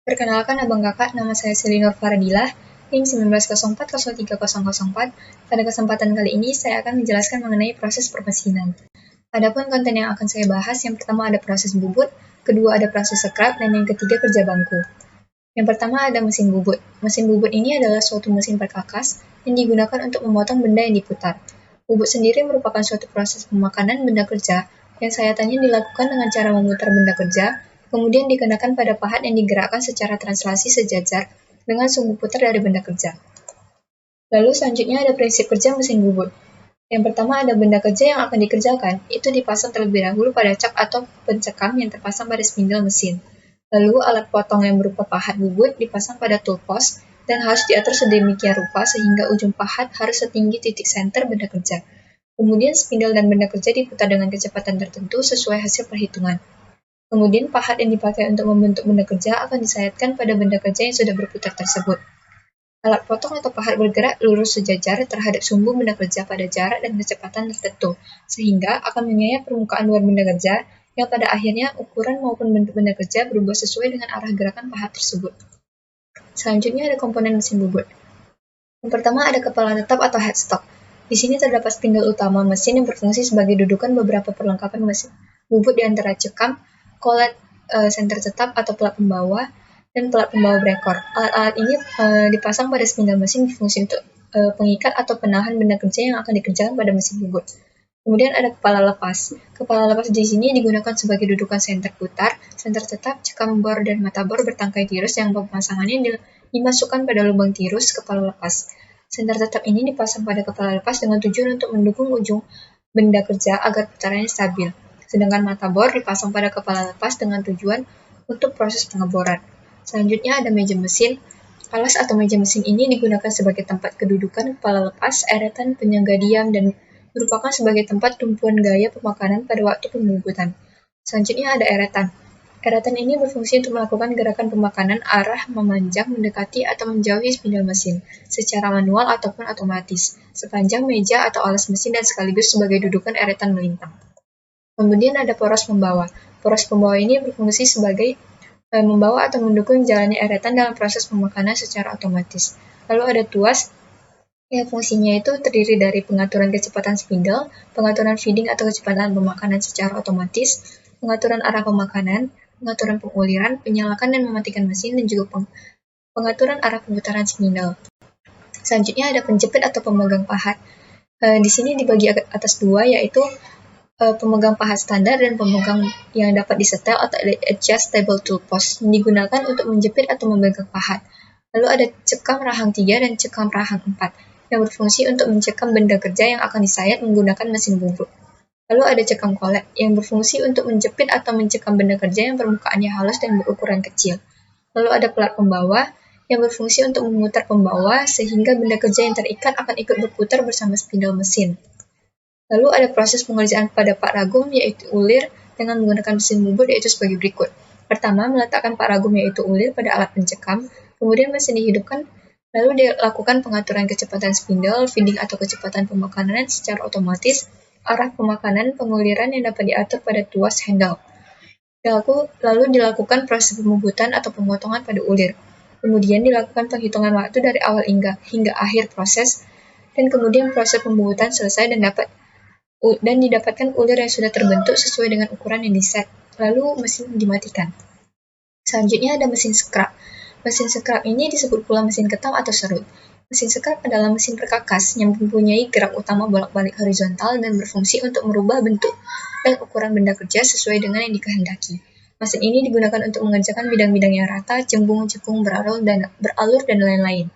Perkenalkan abang kakak, nama saya Selinor Faradilah, NIM 1904030004. Pada kesempatan kali ini, saya akan menjelaskan mengenai proses permesinan. Adapun konten yang akan saya bahas, yang pertama ada proses bubut, kedua ada proses scrap, dan yang ketiga kerja bangku. Yang pertama ada mesin bubut. Mesin bubut ini adalah suatu mesin perkakas yang digunakan untuk memotong benda yang diputar. Bubut sendiri merupakan suatu proses pemakanan benda kerja yang sayatannya dilakukan dengan cara memutar benda kerja, kemudian dikenakan pada pahat yang digerakkan secara translasi sejajar dengan sumbu putar dari benda kerja. Lalu selanjutnya ada prinsip kerja mesin bubut. Yang pertama ada benda kerja yang akan dikerjakan, itu dipasang terlebih dahulu pada cak atau pencekam yang terpasang pada spindel mesin. Lalu alat potong yang berupa pahat bubut dipasang pada tool post dan harus diatur sedemikian rupa sehingga ujung pahat harus setinggi titik senter benda kerja. Kemudian spindel dan benda kerja diputar dengan kecepatan tertentu sesuai hasil perhitungan. Kemudian pahat yang dipakai untuk membentuk benda kerja akan disayatkan pada benda kerja yang sudah berputar tersebut. Alat potong atau pahat bergerak lurus sejajar terhadap sumbu benda kerja pada jarak dan kecepatan tertentu, sehingga akan menyayat permukaan luar benda kerja yang pada akhirnya ukuran maupun bentuk benda kerja berubah sesuai dengan arah gerakan pahat tersebut. Selanjutnya ada komponen mesin bubut. Yang pertama ada kepala tetap atau headstock. Di sini terdapat spindel utama mesin yang berfungsi sebagai dudukan beberapa perlengkapan mesin bubut di antara cekam, kolet, senter tetap atau pelat pembawa, dan pelat pembawa berekor. Alat-alat ini dipasang pada spindel mesin berfungsi untuk pengikat atau penahan benda kerja yang akan dikerjakan pada mesin bubut. Kemudian ada kepala lepas. Kepala lepas di sini digunakan sebagai dudukan senter putar, senter tetap, cekam bor, dan mata bor bertangkai tirus yang pemasangannya dimasukkan pada lubang tirus kepala lepas. Senter tetap ini dipasang pada kepala lepas dengan tujuan untuk mendukung ujung benda kerja agar putarannya stabil. Sedangkan mata bor dipasang pada kepala lepas dengan tujuan untuk proses pengeboran. Selanjutnya ada meja mesin. Alas atau meja mesin ini digunakan sebagai tempat kedudukan kepala lepas, eretan, penyangga diam, dan merupakan sebagai tempat tumpuan gaya pemakanan pada waktu pembubutan. Selanjutnya ada eretan. Eretan ini berfungsi untuk melakukan gerakan pemakanan arah memanjang, mendekati, atau menjauhi spindel mesin, secara manual ataupun otomatis, sepanjang meja atau alas mesin dan sekaligus sebagai dudukan eretan melintang. Kemudian ada poros pembawa. Poros pembawa ini berfungsi sebagai membawa atau mendukung jalannya eretan dalam proses pemakanan secara otomatis. Lalu ada tuas, yang fungsinya itu terdiri dari pengaturan kecepatan spindel, pengaturan feeding atau kecepatan pemakanan secara otomatis, pengaturan arah pemakanan, pengaturan penguliran, penyalakan dan mematikan mesin, dan juga pengaturan arah pemutaran spindel. Selanjutnya ada penjepit atau pemegang pahat. Di sini dibagi atas dua, yaitu pemegang pahat standar dan pemegang yang dapat disetel atau adjustable tool post yang digunakan untuk menjepit atau memegang pahat. Lalu ada cekam rahang 3 dan cekam rahang 4 yang berfungsi untuk mencekam benda kerja yang akan disayat menggunakan mesin bubut. Lalu ada cekam kolet yang berfungsi untuk menjepit atau mencekam benda kerja yang permukaannya halus dan berukuran kecil. Lalu ada pelat pembawa yang berfungsi untuk memutar pembawa sehingga benda kerja yang terikat akan ikut berputar bersama spindel mesin. Lalu ada proses pengerjaan pada pak ragum yaitu ulir dengan menggunakan mesin bubut yaitu sebagai berikut. Pertama, meletakkan pak ragum yaitu ulir pada alat pencekam, kemudian mesin dihidupkan, lalu dilakukan pengaturan kecepatan spindel, feeding atau kecepatan pemakanan secara otomatis, arah pemakanan, penguliran yang dapat diatur pada tuas handle. Lalu dilakukan proses pembubutan atau pemotongan pada ulir. Kemudian dilakukan penghitungan waktu dari awal hingga akhir proses, dan kemudian proses pembubutan selesai dan didapatkan ulir yang sudah terbentuk sesuai dengan ukuran yang diset. Lalu mesin dimatikan. Selanjutnya ada mesin scrap. Mesin scrap ini disebut pula mesin ketam atau serut. Mesin scrap adalah mesin perkakas yang mempunyai gerak utama bolak-balik horizontal dan berfungsi untuk merubah bentuk dan ukuran benda kerja sesuai dengan yang dikehendaki. Mesin ini digunakan untuk mengerjakan bidang-bidang yang rata, cembung, cekung, beralur, dan lain-lain.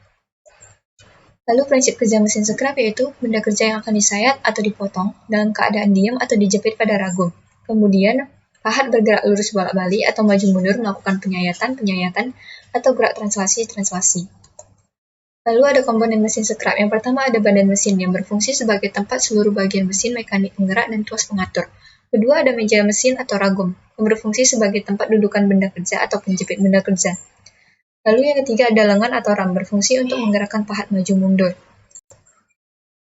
Lalu prinsip kerja mesin scrap yaitu benda kerja yang akan disayat atau dipotong dalam keadaan diam atau dijepit pada ragum. Kemudian pahat bergerak lurus bolak-balik atau maju mundur melakukan penyayatan, atau gerak translasi. Lalu ada komponen mesin scrap. Yang pertama ada badan mesin yang berfungsi sebagai tempat seluruh bagian mesin, mekanik penggerak, dan tuas pengatur. Kedua ada meja mesin atau ragum yang berfungsi sebagai tempat dudukan benda kerja atau penjepit benda kerja. Lalu yang ketiga ada lengan atau ram berfungsi untuk menggerakkan pahat maju mundur.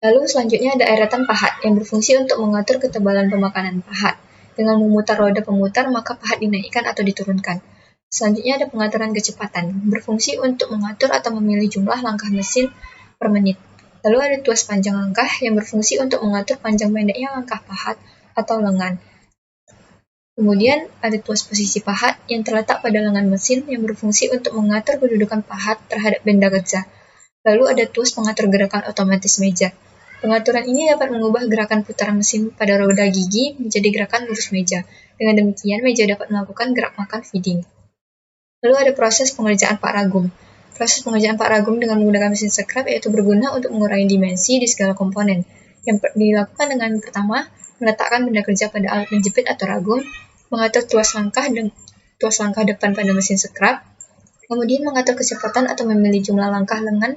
Lalu selanjutnya ada eretan pahat yang berfungsi untuk mengatur ketebalan pemakanan pahat. Dengan memutar roda pemutar, maka pahat dinaikkan atau diturunkan. Selanjutnya ada pengaturan kecepatan, berfungsi untuk mengatur atau memilih jumlah langkah mesin per menit. Lalu ada tuas panjang langkah yang berfungsi untuk mengatur panjang pendeknya langkah pahat atau lengan. Kemudian ada tuas posisi pahat yang terletak pada lengan mesin yang berfungsi untuk mengatur kedudukan pahat terhadap benda kerja. Lalu ada tuas pengatur gerakan otomatis meja. Pengaturan ini dapat mengubah gerakan putaran mesin pada roda gigi menjadi gerakan lurus meja. Dengan demikian, meja dapat melakukan gerak makan feeding. Lalu ada proses pengerjaan Pak Ragum. Proses pengerjaan Pak Ragum dengan menggunakan mesin scrap yaitu berguna untuk mengurangi dimensi di segala komponen. Yang dilakukan dengan pertama, meletakkan benda kerja pada alat menjepit atau ragum, mengatur tuas langkah depan pada mesin scrap, kemudian mengatur kecepatan atau memilih jumlah langkah lengan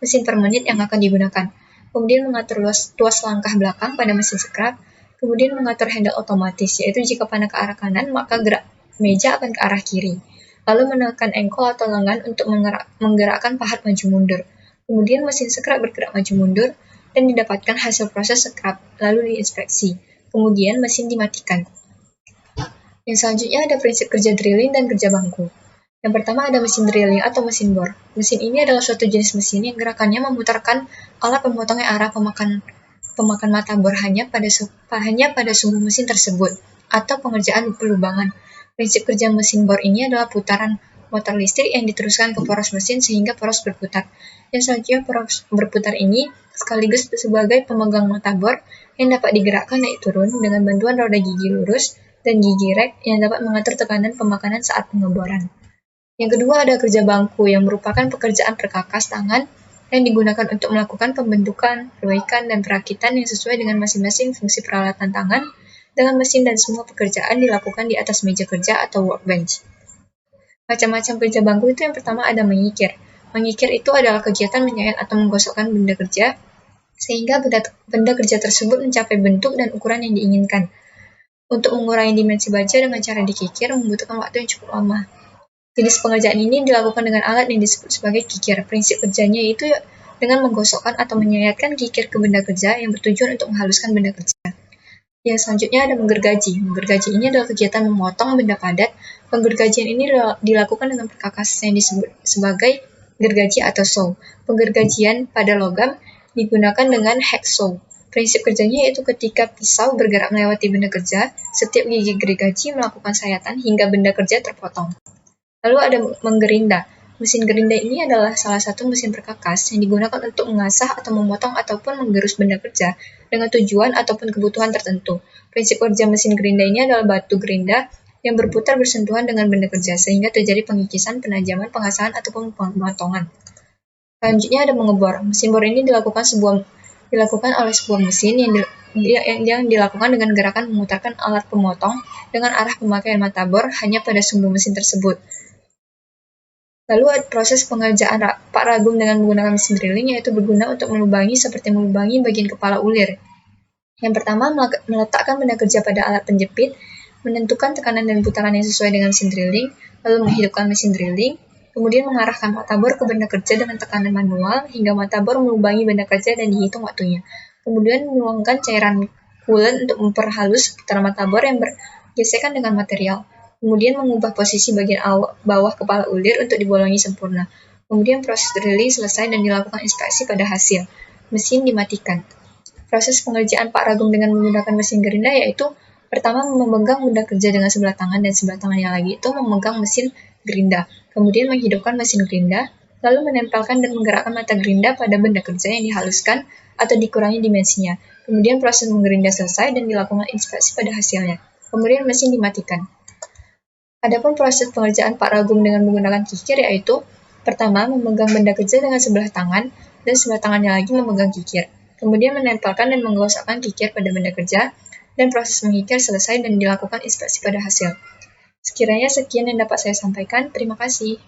mesin per menit yang akan digunakan, kemudian mengatur tuas langkah belakang pada mesin scrap, kemudian mengatur handle otomatis, yaitu jika panah ke arah kanan, maka gerak meja akan ke arah kiri, lalu menekan engkol atau lengan untuk menggerakkan pahat maju mundur. Kemudian mesin scrap bergerak maju mundur dan didapatkan hasil proses scrap, lalu diinspeksi. Kemudian mesin dimatikan. Yang selanjutnya ada prinsip kerja drilling dan kerja bangku. Yang pertama ada mesin drilling atau mesin bor. Mesin ini adalah suatu jenis mesin yang gerakannya memutarkan alat pemotongnya arah pemakan mata bor hanya pada sumbu mesin tersebut atau pengerjaan pelubangan. Prinsip kerja mesin bor ini adalah putaran motor listrik yang diteruskan ke poros mesin sehingga poros berputar. Yang selanjutnya poros berputar ini sekaligus sebagai pemegang mata bor yang dapat digerakkan naik turun dengan bantuan roda gigi lurus dan gigi rek yang dapat mengatur tekanan pemakanan saat pengeboran. Yang kedua ada kerja bangku yang merupakan pekerjaan perkakas tangan yang digunakan untuk melakukan pembentukan, perbaikan, dan perakitan yang sesuai dengan masing-masing fungsi peralatan tangan dengan mesin dan semua pekerjaan dilakukan di atas meja kerja atau workbench. Macam-macam kerja bangku itu yang pertama ada mengikir. Mengikir itu adalah kegiatan menyayat atau menggosokkan benda kerja sehingga benda kerja tersebut mencapai bentuk dan ukuran yang diinginkan. Untuk mengurangi dimensi baja dengan cara dikikir membutuhkan waktu yang cukup lama. Jenis pengerjaan ini dilakukan dengan alat yang disebut sebagai kikir. Prinsip kerjanya yaitu dengan menggosokkan atau menyayatkan kikir ke benda kerja yang bertujuan untuk menghaluskan benda kerja. Yang selanjutnya ada menggergaji. Menggergaji ini adalah kegiatan memotong benda padat. Penggergajian ini dilakukan dengan perkakas yang disebut sebagai gergaji atau saw. Penggergajian pada logam digunakan dengan hacksaw. Prinsip kerjanya yaitu ketika pisau bergerak melewati benda kerja, setiap gigi gergaji melakukan sayatan hingga benda kerja terpotong. Lalu ada menggerinda. Mesin gerinda ini adalah salah satu mesin perkakas yang digunakan untuk mengasah atau memotong ataupun menggerus benda kerja dengan tujuan ataupun kebutuhan tertentu. Prinsip kerja mesin gerinda ini adalah batu gerinda yang berputar bersentuhan dengan benda kerja sehingga terjadi pengikisan, penajaman, pengasahan ataupun pemotongan. Selanjutnya ada mengebor. Mesin bor ini dilakukan oleh sebuah mesin yang dilakukan dengan gerakan memutarkan alat pemotong dengan arah pemakaian mata bor hanya pada sumbu mesin tersebut. Lalu ada proses pengerjaan Pak Ragum dengan menggunakan mesin drilling yaitu berguna untuk melubangi seperti melubangi bagian kepala ulir. Yang pertama, meletakkan benda kerja pada alat penjepit, menentukan tekanan dan putaran yang sesuai dengan mesin drilling, lalu menghidupkan mesin drilling, kemudian mengarahkan mata bor ke benda kerja dengan tekanan manual hingga mata bor melubangi benda kerja dan dihitung waktunya. Kemudian menuangkan cairan coolant untuk memperhalus putaran mata bor yang bergesekan dengan material. Kemudian mengubah posisi bagian bawah kepala ulir untuk dibolongi sempurna. Kemudian proses drilling selesai dan dilakukan inspeksi pada hasil. Mesin dimatikan. Proses pengerjaan Pak Ragum dengan menggunakan mesin gerinda yaitu pertama memegang benda kerja dengan sebelah tangan dan sebelah tangannya lagi itu memegang mesin gerinda. Kemudian menghidupkan mesin gerinda, lalu menempelkan dan menggerakkan mata gerinda pada benda kerja yang dihaluskan atau dikurangi dimensinya. Kemudian proses menggerinda selesai dan dilakukan inspeksi pada hasilnya. Kemudian mesin dimatikan. Adapun proses pengerjaan Pak Ragum dengan menggunakan kikir yaitu pertama memegang benda kerja dengan sebelah tangan dan sebelah tangannya lagi memegang kikir. Kemudian menempelkan dan menggosokkan kikir pada benda kerja dan proses mengikir selesai dan dilakukan inspeksi pada hasil. Sekiranya sekian yang dapat saya sampaikan. Terima kasih.